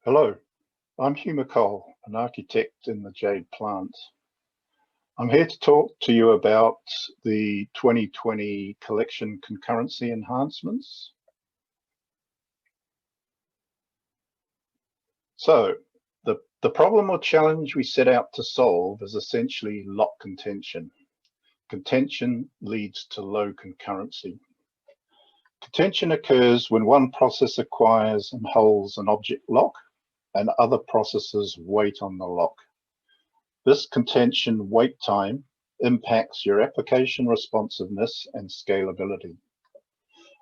Hello, I'm Hugh McColl, an architect in the JADE plant. I'm here to talk to you about the 2020 collection concurrency enhancements. So, the problem or challenge we set out to solve is essentially lock contention. Contention leads to low concurrency. Contention occurs when one process acquires and holds an object lock and other processes wait on the lock. This contention wait time impacts your application responsiveness and scalability.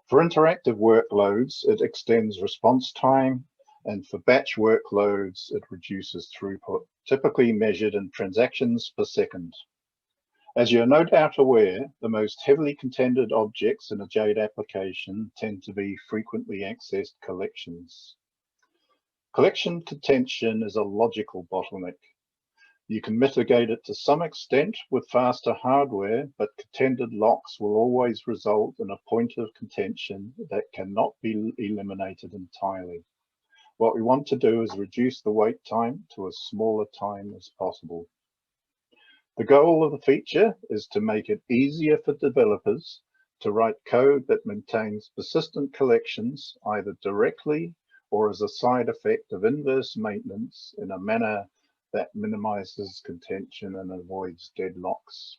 For interactive workloads, it extends response time, and for batch workloads, it reduces throughput, typically measured in transactions per second. As you're no doubt aware, the most heavily contended objects in a JADE application tend to be frequently accessed collections. Collection contention is a logical bottleneck. You can mitigate it to some extent with faster hardware, but contended locks will always result in a point of contention that cannot be eliminated entirely. What we want to do is reduce the wait time to as small a time as possible. The goal of the feature is to make it easier for developers to write code that maintains persistent collections either directly or as a side effect of inverse maintenance in a manner that minimizes contention and avoids deadlocks.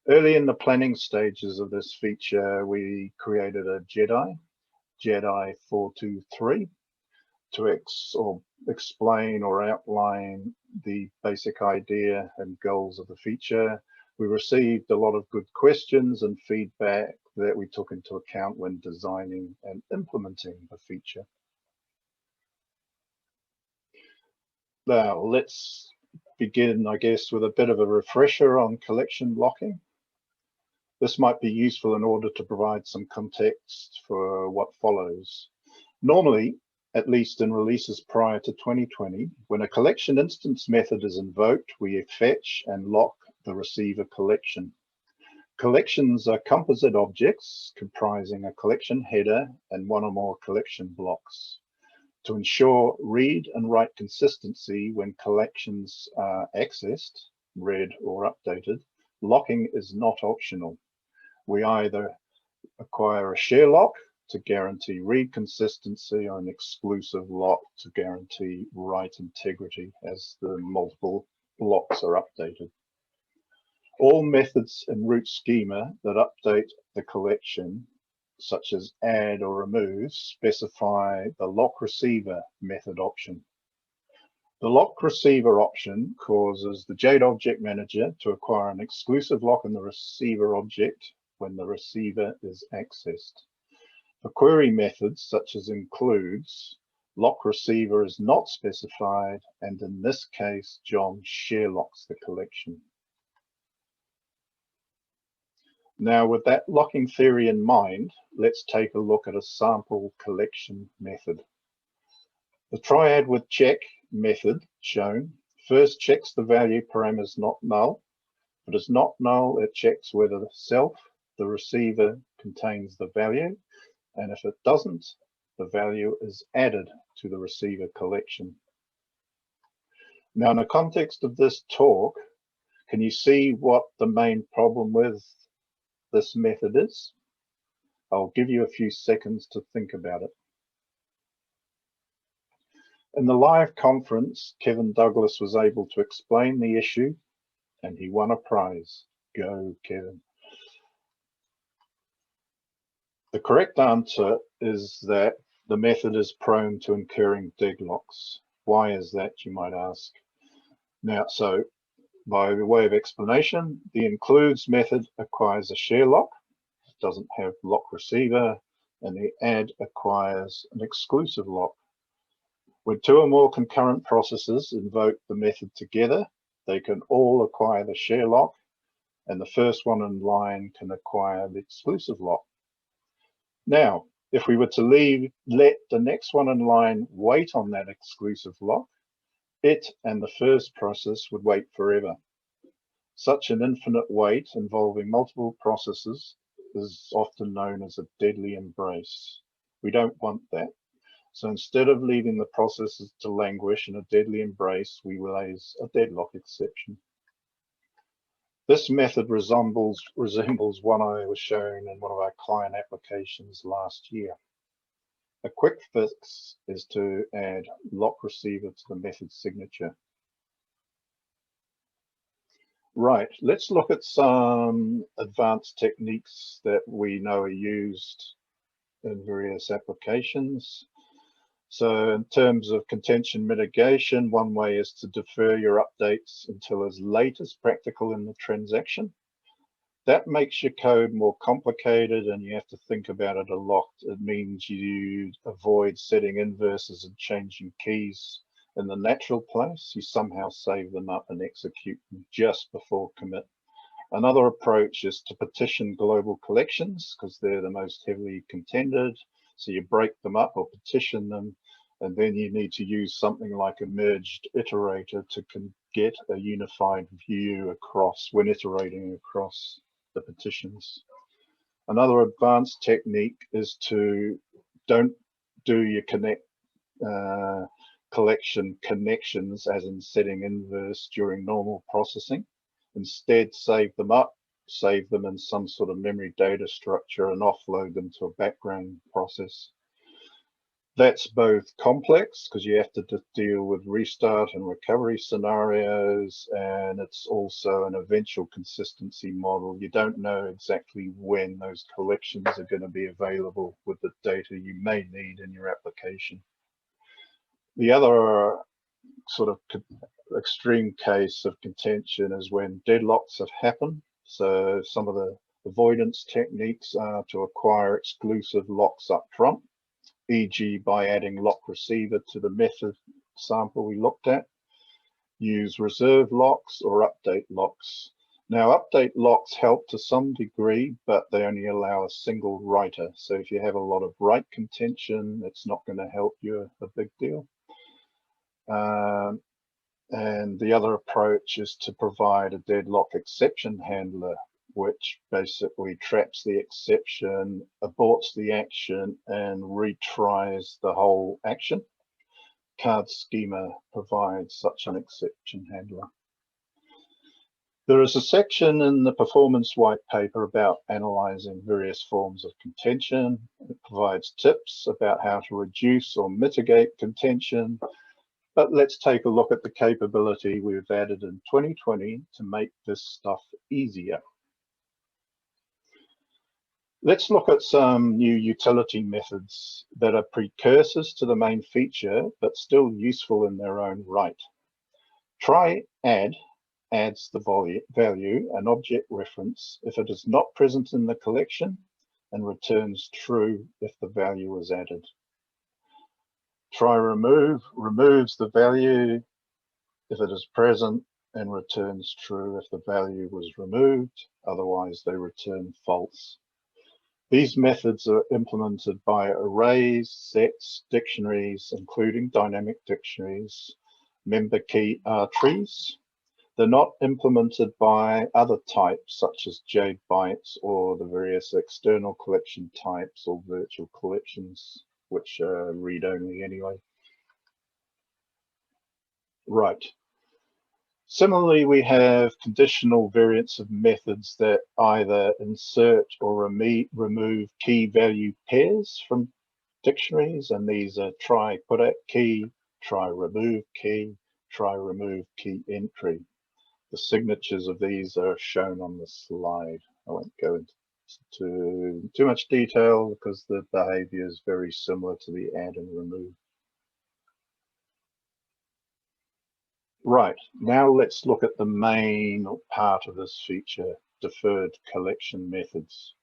Early in the planning stages of this feature, we created a JADE 423, to explain or outline the basic idea and goals of the feature. We received a lot of good questions and feedback that we took into account when designing and implementing the feature. Now, let's begin, I guess, with a bit of a refresher on collection locking. This might be useful in order to provide some context for what follows. Normally, at least in releases prior to 2020, when a collection instance method is invoked, we fetch and lock the receiver collection. Collections are composite objects comprising a collection header and one or more collection blocks. To ensure read and write consistency when collections are accessed, read or updated, locking is not optional. We either acquire a share lock to guarantee read consistency or an exclusive lock to guarantee write integrity as the multiple blocks are updated. All methods in root schema that update the collection, such as add or remove, specify the lock receiver method option. The lock receiver option causes the JADE Object Manager to acquire an exclusive lock in the receiver object when the receiver is accessed. For query methods such as includes, lock receiver is not specified, and in this case, John share locks the collection. Now, with that locking theory in mind, let's take a look at a sample collection method. The triad with check method shown first checks the value parameter is not null. If it is not null, it checks whether the receiver contains the value, and if it doesn't, the value is added to the receiver collection. Now, in the context of this talk, can you see what the main problem with this method is? I'll give you a few seconds to think about it. In the live conference, Kevin Douglas was able to explain the issue and he won a prize. Go, Kevin. The correct answer is that the method is prone to incurring deadlocks. Why is that, you might ask? Now, so by way of explanation, the includes method acquires a share lock, doesn't have lock receiver, and the add acquires an exclusive lock. When two or more concurrent processes invoke the method together, they can all acquire the share lock, and the first one in line can acquire the exclusive lock. Now, if we were to let the next one in line wait on that exclusive lock, it and the first process would wait forever. Such an infinite wait involving multiple processes is often known as a deadly embrace. We don't want that. So instead of leaving the processes to languish in a deadly embrace, we raise a deadlock exception. This method resembles one I was showing in one of our client applications last year. A quick fix is to add lock receiver to the method signature. Right, let's look at some advanced techniques that we know are used in various applications. So in terms of contention mitigation, one way is to defer your updates until as late as practical in the transaction. That makes your code more complicated and you have to think about it a lot. It means you avoid setting inverses and changing keys in the natural place. You somehow save them up and execute them just before commit. Another approach is to partition global collections because they're the most heavily contended. So you break them up or petition them, and then you need to use something like a merged iterator to get a unified view across when iterating across the petitions. Another advanced technique is to don't do your collection connections as in setting inverse during normal processing. Instead, save them up, save them in some sort of memory data structure and offload them to a background process. That's both complex because you have to deal with restart and recovery scenarios, and it's also an eventual consistency model. You don't know exactly when those collections are going to be available with the data you may need in your application. The other sort of extreme case of contention is when deadlocks have happened. So some of the avoidance techniques are to acquire exclusive locks up front, e.g. by adding lock receiver to the method sample we looked at. Use reserve locks or update locks. Now update locks help to some degree, but they only allow a single writer. So if you have a lot of write contention, it's not going to help you a big deal. And the other approach is to provide a deadlock exception handler, which basically traps the exception, aborts the action, and retries the whole action. Card Schema provides such an exception handler. There is a section in the performance white paper about analyzing various forms of contention. It provides tips about how to reduce or mitigate contention. But let's take a look at the capability we've added in 2020 to make this stuff easier. Let's look at some new utility methods that are precursors to the main feature, but still useful in their own right. Try add adds the value and object reference if it is not present in the collection and returns true if the value is added. Try remove removes the value if it is present and returns true if the value was removed, otherwise they return false. These methods are implemented by arrays, sets, dictionaries, including dynamic dictionaries, member key trees. They're not implemented by other types such as JADE bytes or the various external collection types or virtual collections, which are read-only anyway. Right. Similarly, we have conditional variants of methods that either insert or remove key value pairs from dictionaries, and these are try put at key, try remove key, try remove key entry. The signatures of these are shown on the slide. I won't go into too much detail because the behavior is very similar to the add and remove. Right, now let's look at the main part of this feature, deferred collection methods.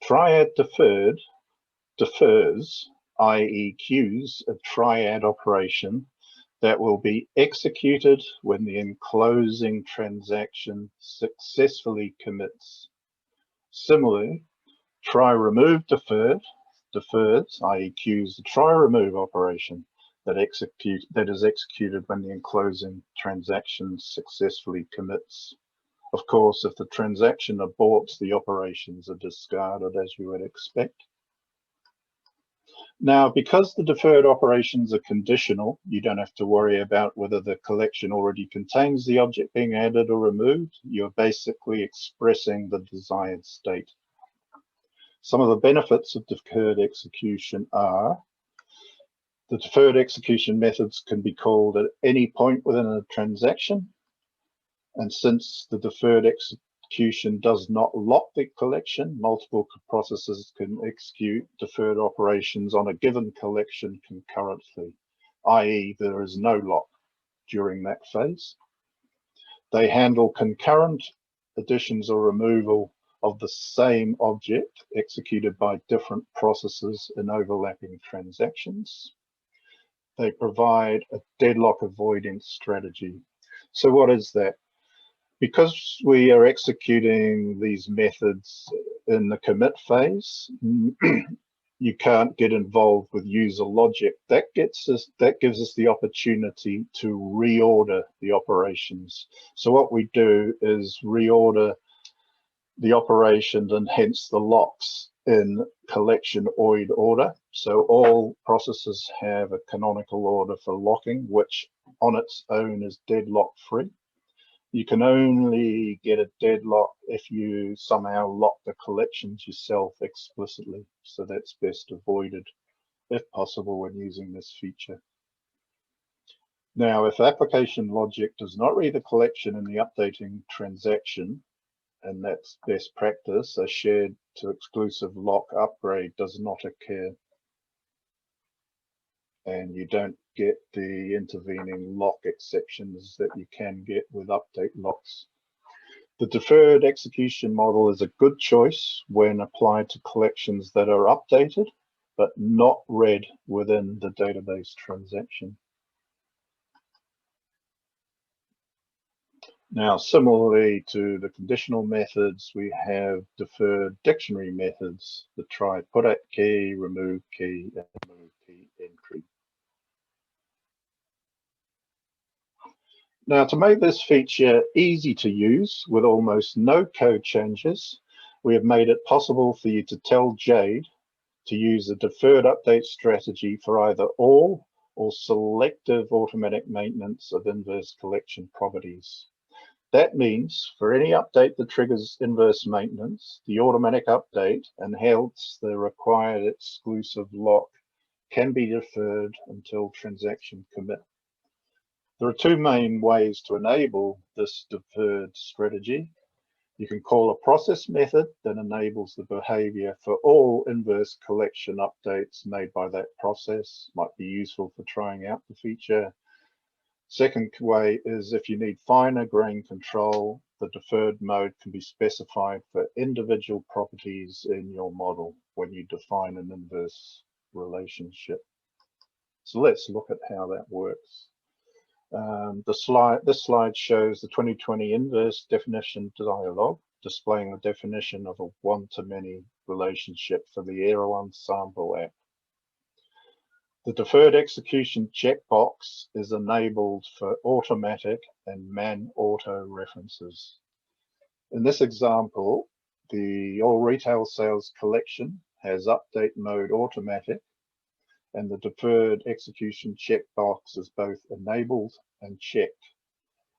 Triad deferred defers, i.e. queues, a triad operation that will be executed when the enclosing transaction successfully commits. Similarly, try remove defers, i.e. queues the try remove operation that is executed when the enclosing transaction successfully commits. Of course, if the transaction aborts, the operations are discarded as you would expect. Now, because the deferred operations are conditional, you don't have to worry about whether the collection already contains the object being added or removed. You're basically expressing the desired state. Some of the benefits of deferred execution are the deferred execution methods can be called at any point within a transaction. And since the deferred execution does not lock the collection, multiple processes can execute deferred operations on a given collection concurrently, i.e. there is no lock during that phase. They handle concurrent additions or removal of the same object executed by different processes in overlapping transactions. They provide a deadlock avoidance strategy. So what is that? Because we are executing these methods in the commit phase, you can't get involved with user logic. That gives us the opportunity to reorder the operations. So what we do is reorder the operations and hence the locks in collection OID order. So all processes have a canonical order for locking, which on its own is deadlock free. You can only get a deadlock if you somehow lock the collections yourself explicitly. So that's best avoided if possible when using this feature. Now, if application logic does not read the collection in the updating transaction, and that's best practice, a shared to exclusive lock upgrade does not occur. And you don't get the intervening lock exceptions that you can get with update locks. The deferred execution model is a good choice when applied to collections that are updated, but not read within the database transaction. Now, similarly to the conditional methods, we have deferred dictionary methods that try put at key, remove key, and remove key entry. Now, to make this feature easy to use with almost no code changes, we have made it possible for you to tell JADE to use a deferred update strategy for either all or selective automatic maintenance of inverse collection properties. That means for any update that triggers inverse maintenance, the automatic update and hence the required exclusive lock can be deferred until transaction commit. There are two main ways to enable this deferred strategy. You can call a process method that enables the behavior for all inverse collection updates made by that process. Might be useful for trying out the feature. Second way is if you need finer grain control, the deferred mode can be specified for individual properties in your model when you define an inverse relationship. So let's look at how that works. This slide shows the 2020 inverse definition dialog, displaying the definition of a one-to-many relationship for the Erewhon sample app. The deferred execution checkbox is enabled for automatic and man auto references. In this example, the all retail sales collection has update mode automatic, and the deferred execution checkbox is both enabled and checked.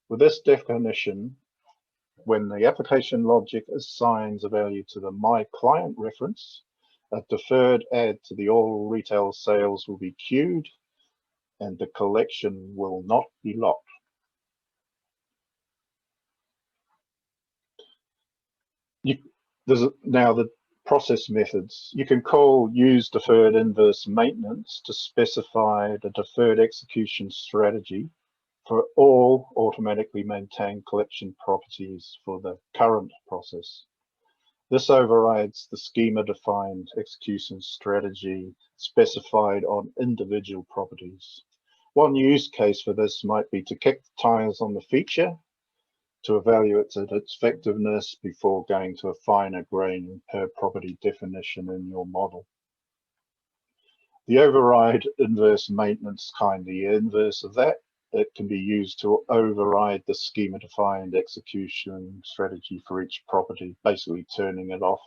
With this definition, when the application logic assigns a value to the my client reference, a deferred add to the all retail sales will be queued and the collection will not be locked. Now the process methods. You can call use deferred inverse maintenance to specify the deferred execution strategy for all automatically maintained collection properties for the current process. This overrides the schema-defined execution strategy specified on individual properties. One use case for this might be to kick the tires on the feature to evaluate its effectiveness before going to a finer grain per property definition in your model. The override inverse maintenance kind, the inverse of that, it can be used to override the schema-defined execution strategy for each property, basically turning it off.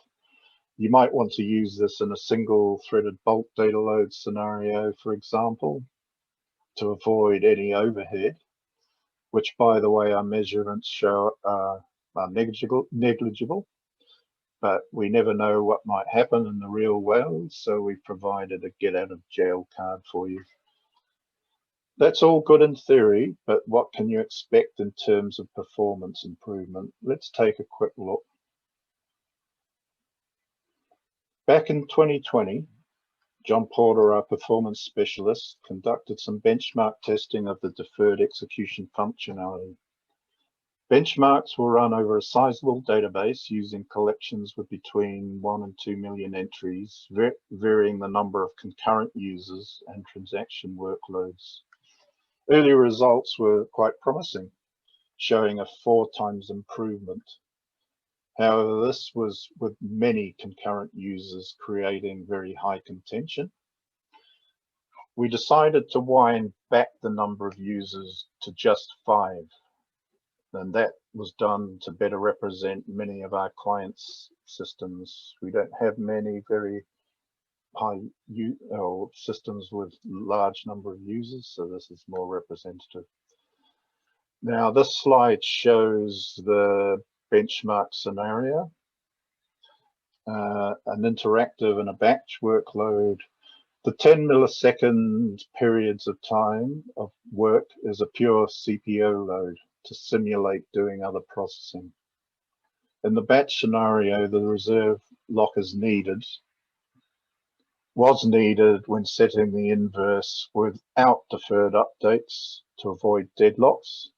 You might want to use this in a single threaded bulk data load scenario, for example, to avoid any overhead, which, by the way, our measurements show are negligible, but we never know what might happen in the real world, so we've provided a get out of jail card for you. That's all good in theory, but what can you expect in terms of performance improvement? Let's take a quick look. Back in 2020, John Porter, our performance specialist, conducted some benchmark testing of the deferred execution functionality. Benchmarks were run over a sizable database using collections with between 1 and 2 million entries, varying the number of concurrent users and transaction workloads. Early results were quite promising, showing a 4 times improvement. However, this was with many concurrent users creating very high contention. We decided to wind back the number of users to just 5. And that was done to better represent many of our clients' systems. We don't have many very high systems with large number of users, so this is more representative. Now, this slide shows the benchmark scenario, an interactive and a batch workload. The 10 millisecond periods of time of work is a pure CPO load to simulate doing other processing. In the batch scenario, the reserve lock was needed when setting the inverse without deferred updates to avoid deadlocks.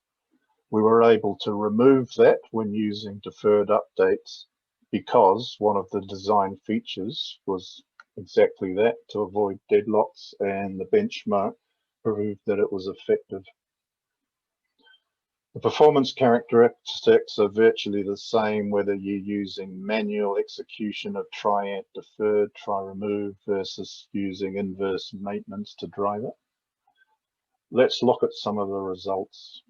We were able to remove that when using deferred updates because one of the design features was exactly that, to avoid deadlocks, and the benchmark proved that it was effective. The performance characteristics are virtually the same whether you're using manual execution of try add deferred, try remove versus using inverse maintenance to drive it. Let's look at some of the results.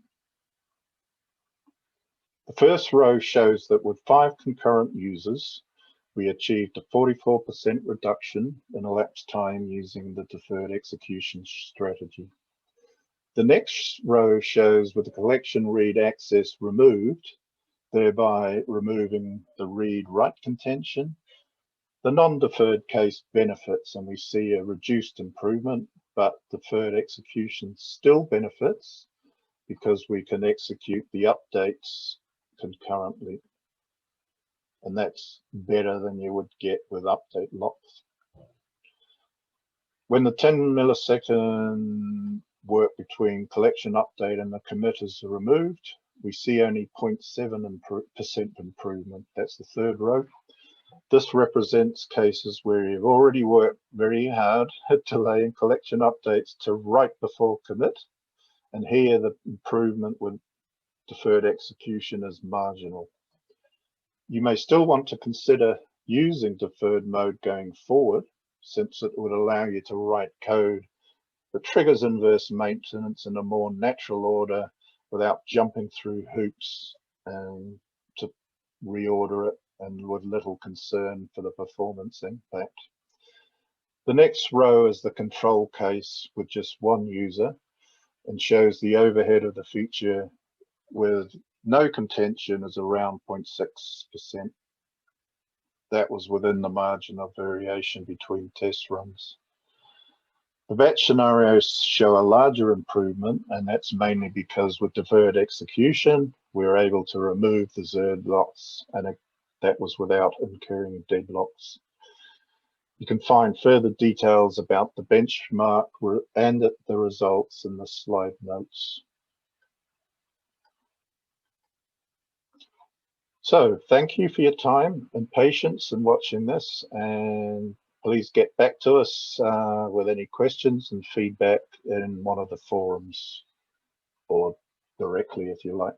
The first row shows that with 5 concurrent users, we achieved a 44% reduction in elapsed time using the deferred execution strategy. The next row shows with the collection read access removed, thereby removing the read-write contention, the non-deferred case benefits, and we see a reduced improvement, but deferred execution still benefits because we can execute the updates concurrently. And that's better than you would get with update locks. When the 10 millisecond work between collection update and the commit is removed, we see only 0.7% improvement. That's the third row. This represents cases where you've already worked very hard at delaying collection updates to right before commit. And here the improvement with deferred execution is marginal. You may still want to consider using deferred mode going forward, since it would allow you to write code that triggers inverse maintenance in a more natural order without jumping through hoops and to reorder it, and with little concern for the performance impact. The next row is the control case with just 1 user and shows the overhead of the feature with no contention is around 0.6%. That was within the margin of variation between test runs. The batch scenarios show a larger improvement, and that's mainly because with deferred execution, we're able to remove the ZERD locks, and that was without incurring deadlocks. You can find further details about the benchmark and the results in the slide notes. So thank you for your time and patience in watching this, and please get back to us with any questions and feedback in one of the forums or directly if you like.